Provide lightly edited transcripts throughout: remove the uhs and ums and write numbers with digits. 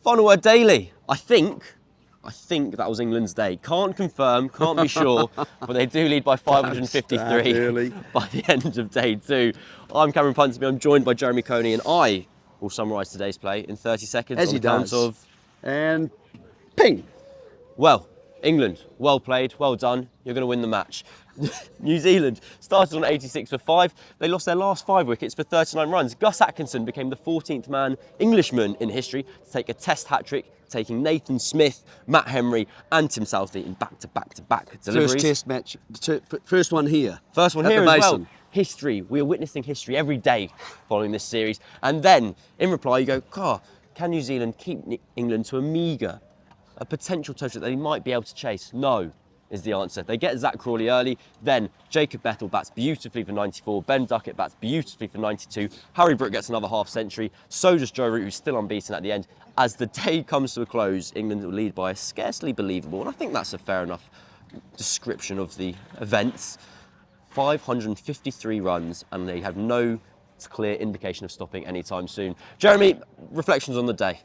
Final word daily. I think that was England's day. Can't confirm, can't be sure, but they do lead by 553 by the end of day 2. I'm Cameron Ponsonby, I'm joined by Jeremy Coney, and I will summarise today's play in 30 seconds. As he does. Of... And ping. Well, England, well played, well done. You're going to win the match. New Zealand started on 86 for 5. They lost their last 5 wickets for 39 runs. Gus Atkinson became the 14th man Englishman in history to take a test hat-trick, taking Nathan Smith, Matt Henry and Tim Southey in back-to-back deliveries. First test match, first one here. First one here as well. History. We are witnessing history every day following this series. And then, in reply, you go, can New Zealand keep England to a meagre, a potential total that they might be able to chase? No, is the answer. They get Zach Crawley early, then Jacob Bethell bats beautifully for 94, Ben Duckett bats beautifully for 92, Harry Brook gets another half century, so does Joe Root, who's still unbeaten at the end. As the day comes to a close, England will lead by a scarcely believable, and I think that's a fair enough description of the events, 553 runs, and they have no clear indication of stopping anytime soon. Jeremy, reflections on the day?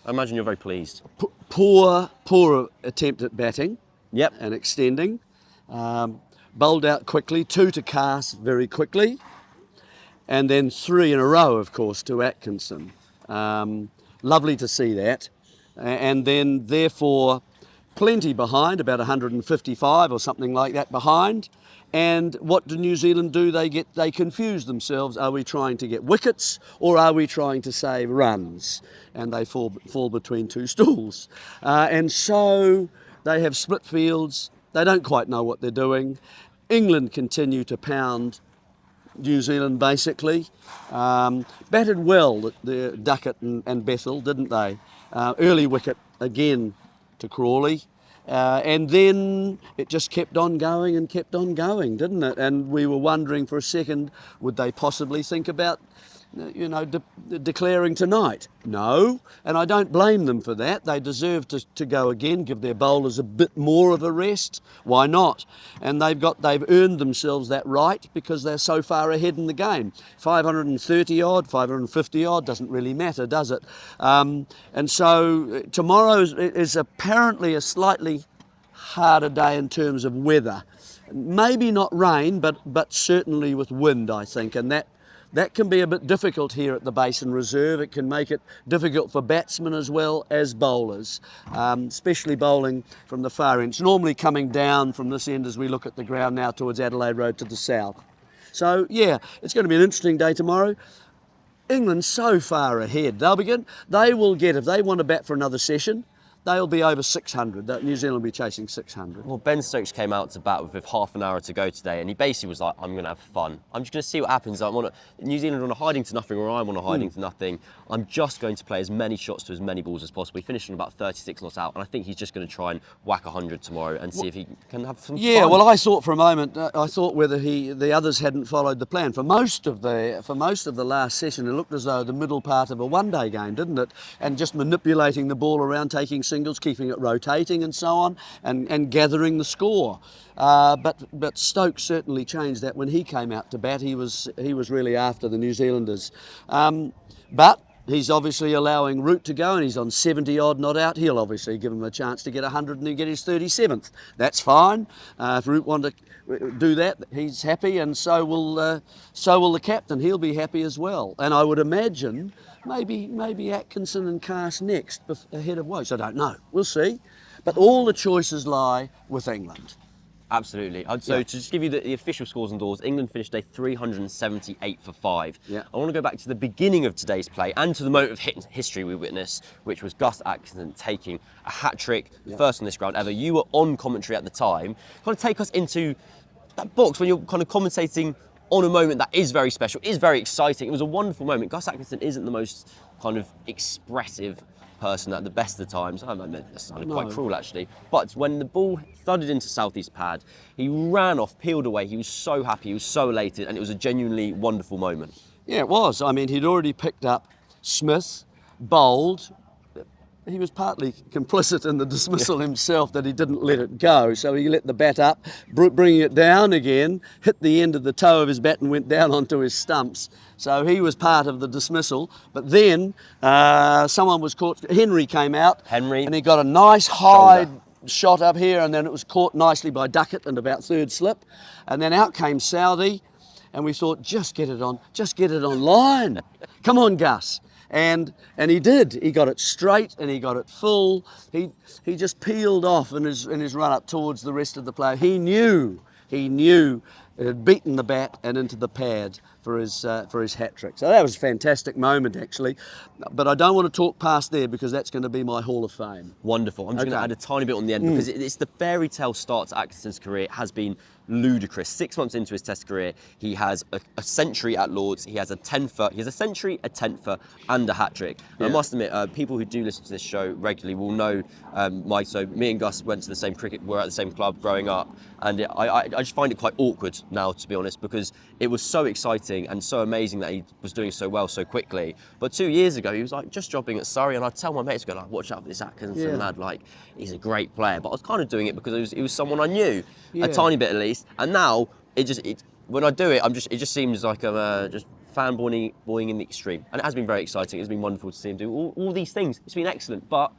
I imagine you're very pleased. Poor attempt at batting. Yep. And extending. Bowled out quickly, 2 to cast very quickly. And then 3 in a row, of course, to Atkinson. Lovely to see that. And then, therefore, plenty behind, about 155 or something like that behind. And what do New Zealand do? They confuse themselves. Are we trying to get wickets or are we trying to save runs? And they fall between 2 stools. And so they have split fields. They don't quite know what they're doing. England continue to pound New Zealand, basically. Batted well, the Duckett and Bethel, didn't they? Early wicket again to Crawley. And then it just kept on going, didn't it? And we were wondering for a second, would they possibly think about, declaring tonight? No, and I don't blame them for that. They deserve to go again, give their bowlers a bit more of a rest. Why not? And they've earned themselves that right because they're so far ahead in the game. 530 odd, 550 odd, doesn't really matter, does it? And so tomorrow is apparently a slightly harder day in terms of weather. Maybe not rain, but certainly with wind, I think, and that can be a bit difficult here at the Basin Reserve. It can make it difficult for batsmen as well as bowlers, especially bowling from the far end. It's normally coming down from this end as we look at the ground now towards Adelaide Road to the south. So, yeah, it's going to be an interesting day tomorrow. England's so far ahead. They will get, if they want to bat for another session, they'll be over 600. New Zealand will be chasing 600. Well, Ben Stokes came out to bat with half an hour to go today, and he basically was like, I'm going to have fun. I'm just going to see what happens. New Zealand are on a hiding to nothing, or I'm on a hiding to nothing. I'm just going to play as many shots to as many balls as possible. He finished on about 36 not out, and I think he's just going to try and whack 100 tomorrow and see if he can have some fun. Well, I thought for a moment, whether the others hadn't followed the plan. For most of the last session, it looked as though the middle part of a one-day game, didn't it? And just manipulating the ball around, taking singles, keeping it rotating and so on, and gathering the score. But Stokes certainly changed that when he came out to bat. He was really after the New Zealanders. But he's obviously allowing Root to go, and he's on 70 odd not out. He'll obviously give him a chance to get 100 and he'll get his 37th. That's fine. If Root want to do that, he's happy, and so will the captain. He'll be happy as well. And I would imagine maybe Atkinson and Cast next ahead of Woes. I don't know. We'll see. But all the choices lie with England. Absolutely. So to just give you the official scores and doors, England finished day 378 for 5. Yeah. I want to go back to the beginning of today's play and to the moment of history we witnessed, which was Gus Atkinson taking a hat-trick, first on this ground ever. You were on commentary at the time. Kind of take us into that box when you're kind of commentating on a moment that is very special, is very exciting. It was a wonderful moment. Gus Atkinson isn't the most kind of expressive person at the best of the times. I mean, that sounded quite cruel actually. But when the ball thudded into Southeast pad, he ran off, peeled away. He was so happy, he was so elated, and it was a genuinely wonderful moment. Yeah, it was. I mean, he'd already picked up Smith, bowled, he was partly complicit in the dismissal himself, that he didn't let it go. So he let the bat up, bringing it down again, hit the end of the toe of his bat and went down onto his stumps. So he was part of the dismissal. But then someone was caught. Henry came out. Henry. And he got a nice high shot up here, and then it was caught nicely by Duckett in about third slip. And then out came Southey, and we thought, just get it on line. Come on, Gus. And he did. He got it straight and he got it full. He just peeled off in his run up towards the rest of the play. He knew it had beaten the bat and into the pad for his hat trick. So that was a fantastic moment, actually. But I don't want to talk past there, because that's going to be my Hall of Fame. Wonderful. I'm just going to add a tiny bit on the end, because it's the fairy tale start to Atkinson's career. It has been ludicrous. 6 months into his Test career, he has a century at Lords. He has a tenfer. He has a century, a tenfer, and a hat trick. And I must admit, people who do listen to this show regularly will know Mike. So me and Gus went to the same cricket. We're at the same club growing up, and I just find it quite awkward now, to be honest, because it was so exciting and so amazing that he was doing so well so quickly. But 2 years ago, he was like just jobbing at Surrey, and I'd tell my mates, go like, watch out for this Atkinson lad, like he's a great player. But I was kind of doing it because it was someone I knew, a tiny bit at least. And now when I do it, it just seems like I'm just fanboying in the extreme. And it has been very exciting. It's been wonderful to see him do all these things. It's been excellent, but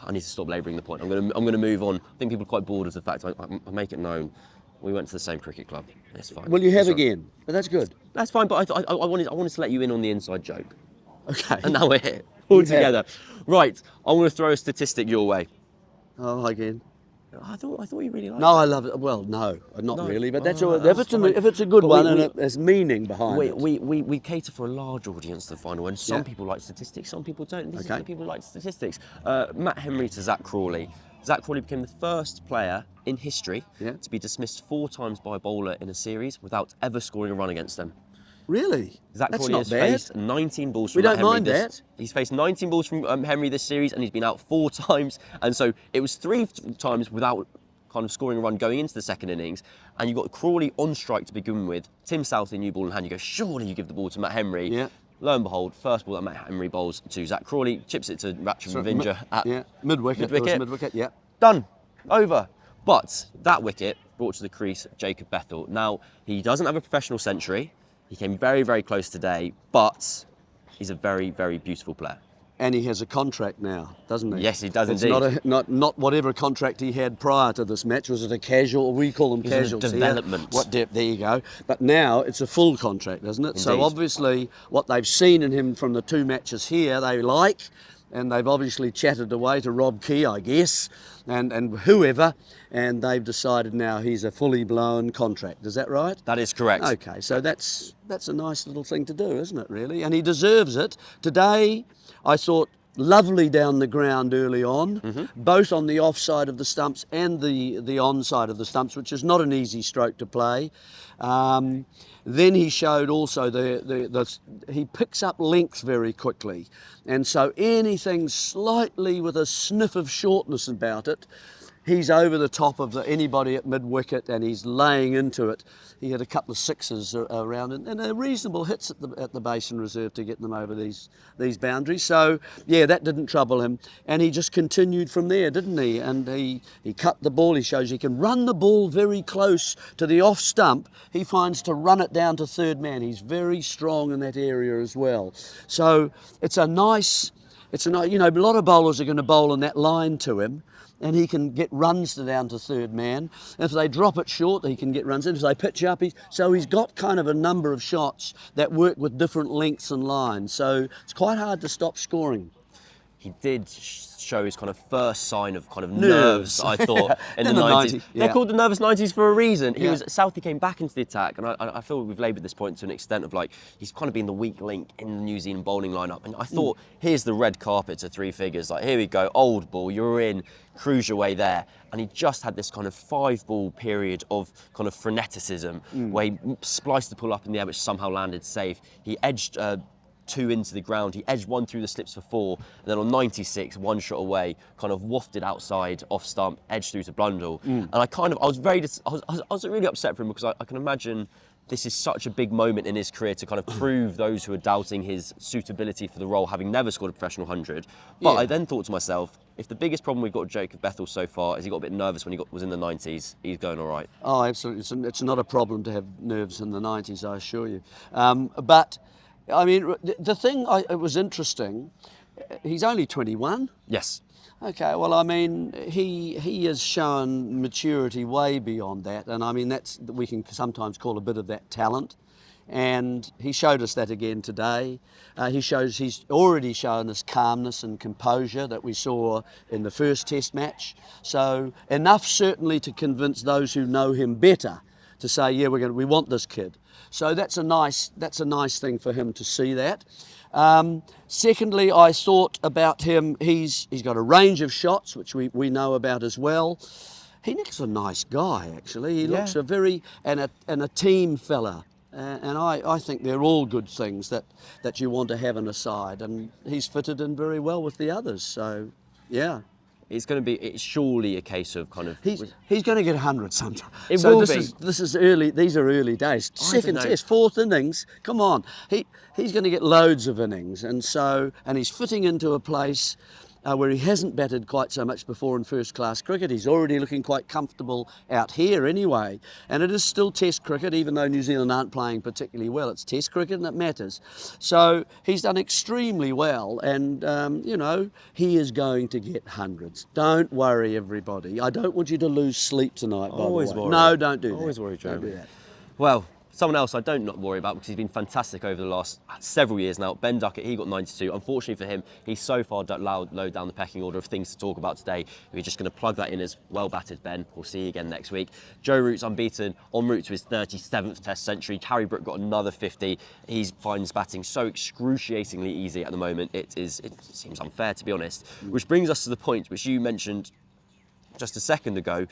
I need to stop labouring the point. I'm going to move on. I think people are quite bored of the fact I make it known. We went to the same cricket club. It's fine. Well, you have again, but that's good. That's fine, but I wanted to let you in on the inside joke. Okay. And now we're here, all together. Right, I'm going to throw a statistic your way. Oh, again. I thought you really liked it. No, I love it. Well, no, not really, but that's all. that's If it's a good But one and it has meaning behind it. We cater for a large audience to the final, and some people like statistics, some people don't. These are the people who like statistics. Matt Henry to Zach Crawley. Zach Crawley became the first player in history to be dismissed 4 times by a bowler in a series without ever scoring a run against them. Really? Zach That's Crawley not has bad. faced 19 balls from We don't Henry. mind that. He's faced 19 balls from Henry this series, and he's been out 4 times. And so it was 3 times without kind of scoring a run going into the second innings. And you've got Crawley on strike to begin with. Tim Southey, new ball in hand. You go, surely you give the ball to Matt Henry. Yeah. Lo and behold, first ball that Matt Henry bowls to Zach Crawley, chips it to Ratcham Ravinger at mid-wicket. Mid-wicket, yeah. Done. Over. But that wicket brought to the crease Jacob Bethell. Now, he doesn't have a professional century. He came very, very close today, but he's a very, very beautiful player. And he has a contract now, doesn't he? Yes, he does it's indeed. Not whatever contract he had prior to this match. Was it a casual? We call them casuals. Development. There you go. But now it's a full contract, isn't it? Indeed. So obviously, what they've seen in him from the 2 matches here, they like, and they've obviously chatted away to Rob Key, I guess, and whoever, and they've decided now he's a fully blown contract. Is that right? That is correct. Okay, so that's a nice little thing to do, isn't it, really? And he deserves it. Today, I thought, lovely down the ground early on, both on the off side of the stumps and the on side of the stumps, which is not an easy stroke to play. Then he showed also he picks up length very quickly, and so anything slightly with a sniff of shortness about it, he's over the top of anybody at mid-wicket, and he's laying into it. He had a couple of 6s around and reasonable hits at the Basin Reserve to get them over these boundaries. So, yeah, that didn't trouble him. And he just continued from there, didn't he? And he cut the ball. He shows he can run the ball very close to the off stump. He finds to run it down to third man. He's very strong in that area as well. So it's a nice, a lot of bowlers are going to bowl in that line to him, and he can get runs down to third man. If they drop it short, he can get runs in. If they pitch up, so he's got kind of a number of shots that work with different lengths and lines. So it's quite hard to stop scoring. He did show his kind of first sign of kind of nerves, I thought, in the 90s. Yeah. They're called the nervous 90s for a reason. Southey came back into the attack, and I feel we've laboured this point to an extent of like, he's kind of been the weak link in the New Zealand bowling lineup. And I thought, here's the red carpet to 3 figures. Like, here we go, old ball, you're in, cruise your way there. And he just had this kind of 5-ball period of kind of freneticism where he spliced the pull up in the air, which somehow landed safe. He edged 2 into the ground. He edged 1 through the slips for 4, and then on 96, 1 shot away, kind of wafted outside off stump, edged through to Blundell. And I was really upset for him, because I can imagine this is such a big moment in his career to kind of prove those who are doubting his suitability for the role, having never scored a professional 100. But Yeah. I then thought to myself, if the biggest problem we've got with Jacob Bethell so far is he got a bit nervous when he was in the 90s, he's going all right. Oh, absolutely. It's not a problem to have nerves in the 90s, I assure you. But, I mean, the thing, it was interesting, he's only 21. Yes. Okay, well, I mean, he has shown maturity way beyond that, and I mean, we can sometimes call a bit of that talent, and he showed us that again today. He's already shown us calmness and composure that we saw in the first Test match, so enough certainly to convince those who know him better to say, yeah, we want this kid. So that's a nice thing for him to see that. Secondly, I thought about him, he's got a range of shots, which we know about as well. He looks a nice guy, actually. He looks a very, and a team fella. And I think they're all good things that you want to have in a side. And he's fitted in very well with the others, so yeah. It's surely a case of kind of... He's going to get 100 sometime. It so will this is early. These are early days. Second test, fourth innings. Come on, he's going to get loads of innings, and he's fitting into a place where he hasn't batted quite so much before in first-class cricket. He's already looking quite comfortable out here anyway. And it is still Test cricket, even though New Zealand aren't playing particularly well. It's Test cricket and it matters. So he's done extremely well, and, you know, he is going to get hundreds. Don't worry, everybody. I don't want you to lose sleep tonight, by the way. Worry. No, don't do that. Always worry, Jeremy. Don't do that. Well, someone else I don't not worry about because he's been fantastic over the last several years now. Ben Duckett, he got 92. Unfortunately for him, he's so far low down the pecking order of things to talk about today. We're just going to plug that in as well batted, Ben. We'll see you again next week. Joe Root's unbeaten, en route to his 37th Test century. Harry Brook got another 50. He finds batting so excruciatingly easy at the moment. It seems unfair, to be honest. Which brings us to the point which you mentioned just a second ago.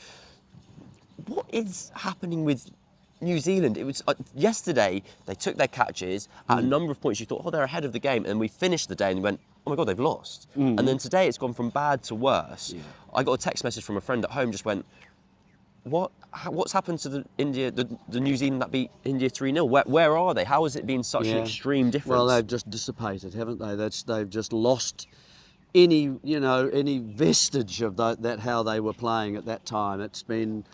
What is happening with New Zealand? It was yesterday they took their catches at a number of points. You thought, oh, they're ahead of the game, and we finished the day and you went, oh my God, they've lost. And then today it's gone from bad to worse. Yeah. I got a text message from a friend at home, just went, what's happened to the New Zealand that beat India 3-0? Where are they? How has it been such an extreme difference? Well, they've just dissipated, haven't they? They've just lost any vestige of that how they were playing at that time. It's been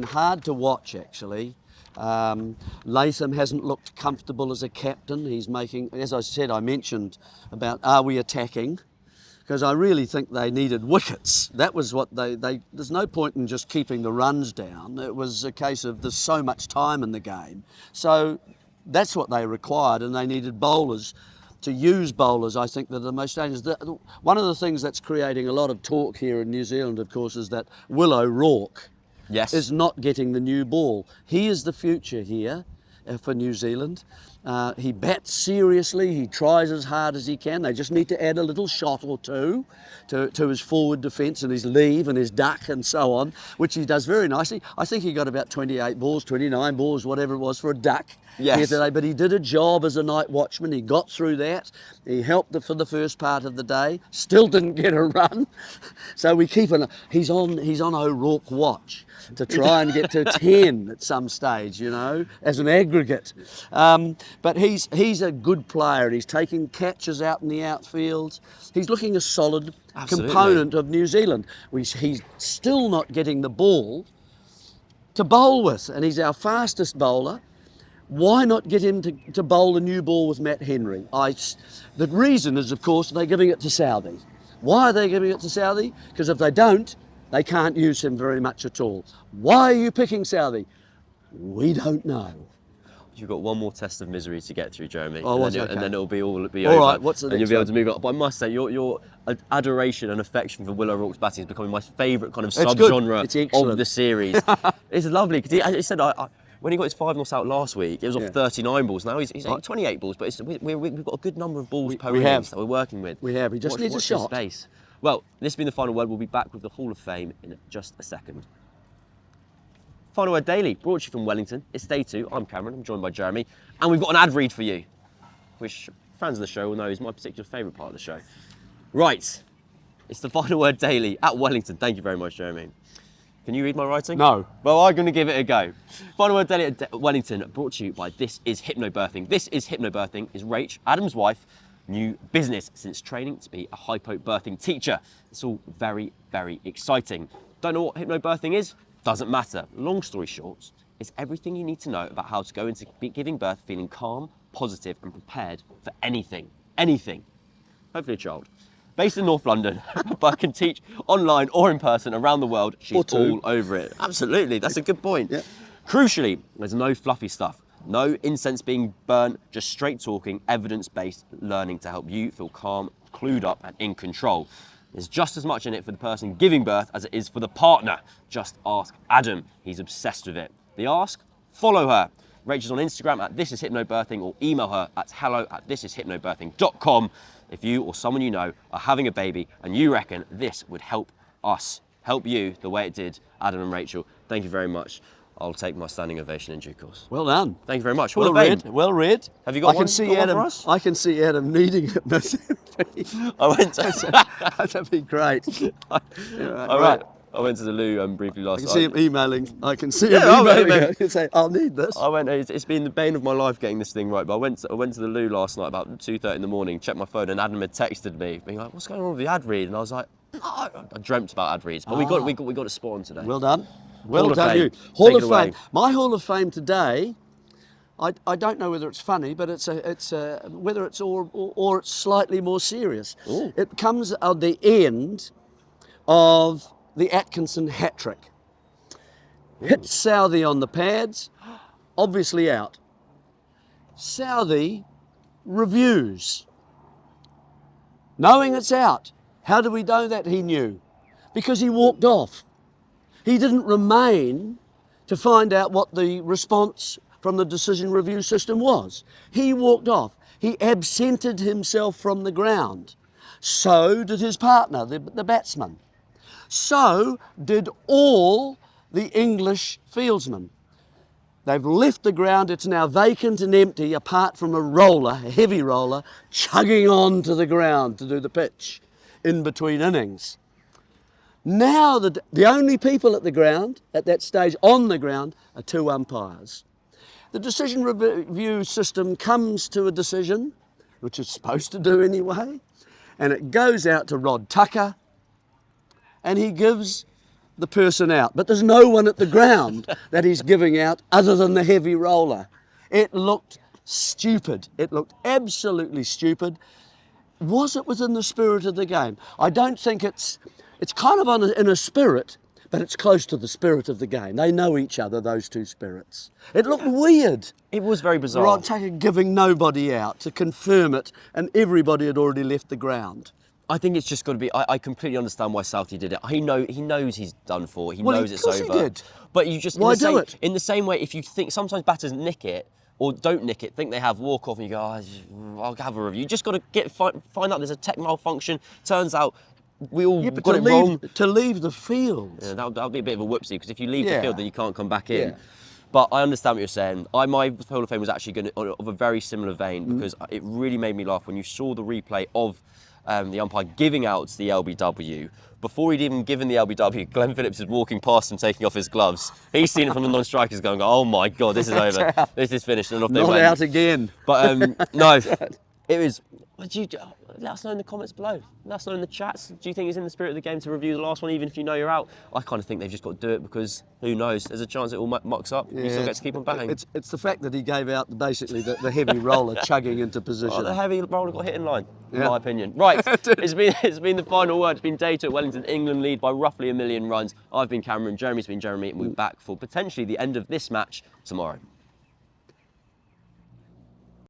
hard to watch, actually. Latham hasn't looked comfortable as a captain. He's making, as I said, I mentioned about are we attacking? Because I really think they needed wickets. That was what there's no point in just keeping the runs down. It was a case of there's so much time in the game. So that's what they required, and they needed bowlers. To use bowlers, I think, that are the most dangerous. One of the things that's creating a lot of talk here in New Zealand, of course, is that Will O'Rourke is not getting the new ball. He is the future here for New Zealand. He bats seriously, he tries as hard as he can. They just need to add a little shot or two to his forward defence and his leave and his duck and so on, which he does very nicely. I think he got about 28 balls, 29 balls, whatever it was, for a duck here today. But he did a job as a night watchman. He got through that. He helped for the first part of the day. Still didn't get a run. So we keep he's on O'Rourke watch to try and get to 10 at some stage, you know, as an aggregate. But he's a good player, and he's taking catches out in the outfield. He's looking a solid component of New Zealand. He's still not getting the ball to bowl with, and he's our fastest bowler. Why not get him to bowl a new ball with Matt Henry? The reason is, of course, they're giving it to Southee. Why are they giving it to Southee? Because if they don't, they can't use him very much at all. Why are you picking Southee? We don't know. You've got one more test of misery to get through, Jeremy. Oh, and then it'll be over. All right, what's the next And you'll be able to move on. But I must say, your adoration and affection for Will O'Rourke's batting is becoming my favourite kind of sub-genre of the series. It's lovely, because he said, when he got his 5 not out last week, it was off 39 balls. Now he's 28 balls, but we've got a good number of balls per innings that we're working with. We have. He just needs a shot. Space. Well, this has been the final word. We'll be back with the Hall of Fame in just a second. Final Word Daily, brought to you from Wellington. It's day 2. I'm Cameron. I'm joined by Jeremy, and we've got an ad read for you, which fans of the show will know is my particular favourite part of the show. Right, it's the Final Word Daily at Wellington. Thank you very much, Jeremy. Can you read my writing? No. Well, I'm going to give it a go. Final word daily at Wellington, brought to you by This Is Hypnobirthing. This Is Hypnobirthing is Rach, Adam's wife, new business since training to be a hypnobirthing teacher. It's all very, very exciting. Don't know what hypnobirthing is? Doesn't matter. Long story short, it's everything you need to know about how to go into giving birth feeling calm, positive, and prepared for anything. Anything. Hopefully a child. Based in North London, but can teach online or in person around the world. She's all over it. Absolutely, that's a good point. Yeah. Crucially, there's no fluffy stuff. No incense being burnt, just straight talking, evidence-based learning to help you feel calm, clued up, and in control. There's just as much in it for the person giving birth as it is for the partner. Just ask Adam. He's obsessed with it. The ask? Follow her. Rachel's on Instagram at This Is Hypnobirthing, or email her at hello@thisishypnobirthing.com if you or someone you know are having a baby and you reckon this would help us, help you the way it did Adam and Rachel. Thank you very much. I'll take my standing ovation in due course. Well done. Thank you very much. Well read. Well read. Have you got one? Adam, for us? I can see Adam needing hypnotherapy. I went to... That'd be great. I went to the loo briefly last I can night. see him emailing. I can see him Yeah, emailing. I can say, I'll need this. It's been the bane of my life getting this thing right. But I went to the loo last night about 2:30 in the morning, checked my phone, and Adam had texted me, being like, "What's going on with the ad read?" And I was like, "No." I dreamt about ad reads, but we got a spot on today. Well done. Well Hall of done, Fame. you. Hall Take of it away. Fame. My Hall of Fame today. I don't know whether it's funny, but whether it's or it's slightly more serious. Ooh. It comes at the end of the Atkinson hat trick. Hit Southey on the pads, obviously out. Southey reviews, knowing it's out. How do we know that he knew? Because he walked off. He didn't remain to find out what the response from the decision review system was. He walked off. He absented himself from the ground. So did his partner, the batsman. So did all the English fieldsmen. They've left the ground. It's now vacant and empty, apart from a roller, a heavy roller, chugging on to the ground to do the pitch in between innings. Now the only people at the ground, at that stage on the ground, are two umpires. The decision review system comes to a decision, which it's supposed to do anyway, and it goes out to Rod Tucker, and he gives the person out. But there's no one at the ground that he's giving out other than the heavy roller. It looked stupid. It looked absolutely stupid. Was it within the spirit of the game? I don't think it's kind of in a spirit, but it's close to the spirit of the game. They know each other, those two spirits. It looked weird. It was very bizarre. Rod Tucker giving nobody out to confirm it, and everybody had already left the ground. I think it's just got to be. I completely understand why Southey did it. He knows he's done for. He knows it's over. He did. But you just Why do it? In the same way, if you think sometimes batters nick it or don't nick it, think they have walk off, and you go, I'll have a review. You just got to find out there's a tech malfunction. Turns out we all got it wrong. To leave the field. Yeah, that'll be a bit of a whoopsie, because if you leave the field, then you can't come back in. Yeah. But I understand what you're saying. My Hall of Fame was actually of a very similar vein, because it really made me laugh when you saw the replay of the umpire giving out the LBW. Before he'd even given the LBW, Glenn Phillips is walking past him, taking off his gloves. He's seen it from the non-strikers going, "Oh my God, this is over. This is finished." And off they Not went. out again. But no, it was. Let us know in the comments below. Let us know in the chats. Do you think it's in the spirit of the game to review the last one, even if you know you're out? I kind of think they've just got to do it, because who knows? There's a chance it all mucks up. You still get to keep on batting. It's the fact that he gave out basically the heavy roller chugging into position. Oh, the heavy roller got hit in line, in my opinion. Right, it's been the final word. It's been day 2 at Wellington. England lead by roughly 1 million runs. I've been Cameron, Jeremy's been Jeremy, and we're back for potentially the end of this match tomorrow.